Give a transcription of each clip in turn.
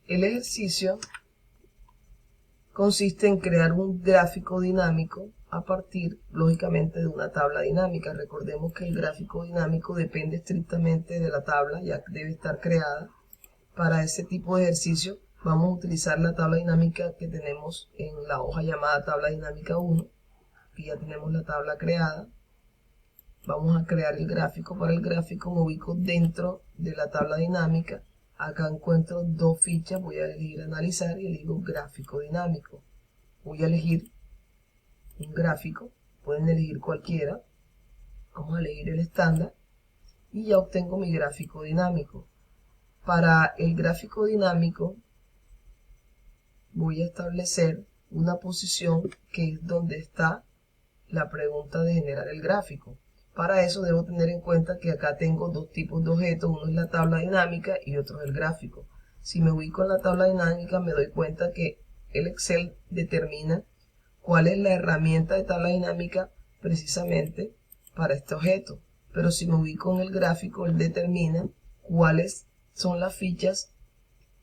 El ejercicio consiste en crear un gráfico dinámico a partir, lógicamente, de una tabla dinámica. Recordemos que el gráfico dinámico depende estrictamente de la tabla, ya que debe estar creada. Para ese tipo de ejercicio vamos a utilizar la tabla dinámica que tenemos en la hoja llamada tabla dinámica 1. Aquí ya tenemos la tabla creada. Vamos a crear el gráfico. Para el gráfico me ubico dentro de la tabla dinámica. Acá encuentro dos fichas, voy a elegir analizar y elijo gráfico dinámico. Voy a elegir un gráfico, pueden elegir cualquiera. Vamos a elegir el estándar y ya obtengo mi gráfico dinámico. Para el gráfico dinámico voy a establecer una posición que es donde está la pregunta de generar el gráfico. Para eso debo tener en cuenta que acá tengo dos tipos de objetos, uno es la tabla dinámica y otro es el gráfico. Si me ubico en la tabla dinámica me doy cuenta que el Excel determina cuál es la herramienta de tabla dinámica precisamente para este objeto. Pero si me ubico en el gráfico, él determina cuáles son las fichas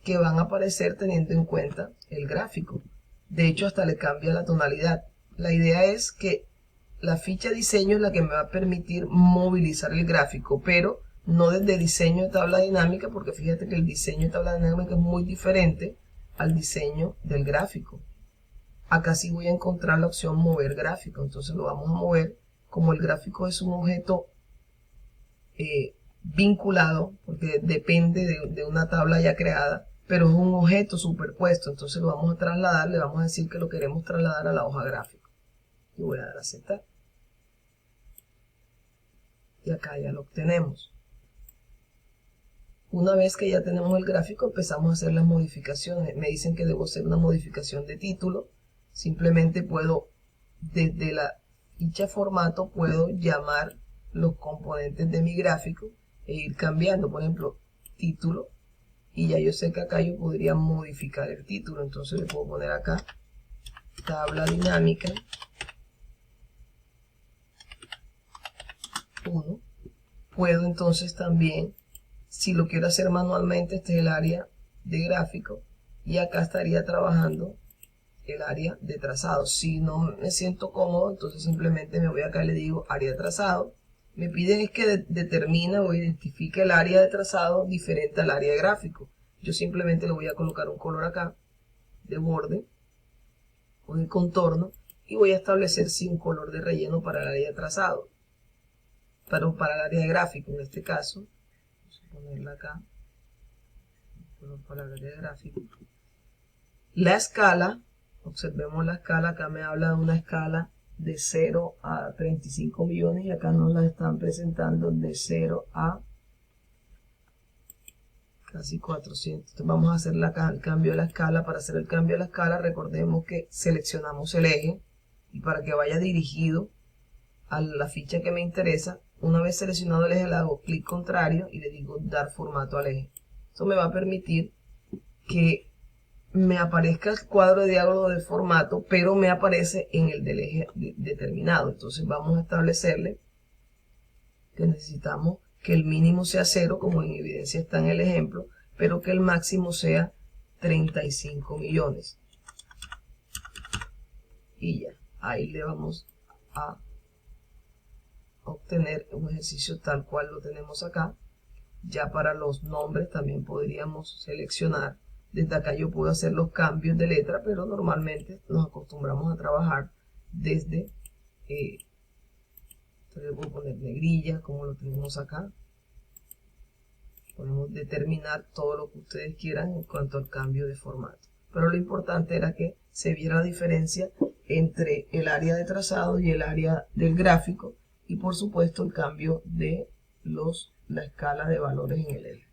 que van a aparecer teniendo en cuenta el gráfico. De hecho, hasta le cambia la tonalidad. La idea es que la ficha diseño es la que me va a permitir movilizar el gráfico, pero no desde diseño de tabla dinámica, porque fíjate que el diseño de tabla dinámica es muy diferente al diseño del gráfico. Acá sí voy a encontrar la opción mover gráfico, entonces lo vamos a mover. Como el gráfico es un objeto vinculado, porque depende de una tabla ya creada, pero es un objeto superpuesto, entonces lo vamos a trasladar, le vamos a decir que lo queremos trasladar a la hoja gráfico. Y voy a dar a aceptar. Y acá ya lo obtenemos. Una vez que ya tenemos el gráfico, empezamos a hacer las modificaciones. Me dicen que debo hacer una modificación de título. Simplemente puedo, desde la ficha formato, puedo llamar los componentes de mi gráfico e ir cambiando. Por ejemplo, título. Y ya yo sé que acá yo podría modificar el título. Entonces le puedo poner acá tabla dinámica 1. Puedo entonces también, si lo quiero hacer manualmente, este es el área de gráfico y acá estaría trabajando el área de trazado. Si no me siento cómodo, entonces simplemente me voy acá y le digo área de trazado. Me piden es que determine o identifique el área de trazado diferente al área de gráfico. Yo simplemente le voy a colocar un color acá de borde o de contorno y voy a establecer sí un color de relleno para el área de trazado. Pero para el área de gráfico, en este caso, vamos a ponerla acá, color para el área de gráfico. La escala, observemos la escala, acá me habla de una escala de 0 a 35 millones y acá nos la están presentando de 0 a casi 400. Entonces vamos a hacer el cambio de la escala. Para hacer el cambio de la escala, recordemos que seleccionamos el eje y para que vaya dirigido a la ficha que me interesa, una vez seleccionado el eje le hago clic contrario y le digo dar formato al eje. Eso me va a permitir que me aparezca el cuadro de diálogo de formato, pero me aparece en el del eje determinado. Entonces vamos a establecerle que necesitamos que el mínimo sea 0, como en evidencia está en el ejemplo, pero que el máximo sea 35 millones. Y ya, ahí le vamos a obtener un ejercicio tal cual lo tenemos acá. Ya para los nombres también podríamos seleccionar. Desde acá yo puedo hacer los cambios de letra, pero normalmente nos acostumbramos a trabajar desde, entonces voy a poner negrilla como lo tenemos acá. Podemos determinar todo lo que ustedes quieran en cuanto al cambio de formato. Pero lo importante era que se viera la diferencia entre el área de trazado y el área del gráfico y por supuesto el cambio de la escala de valores en el eje.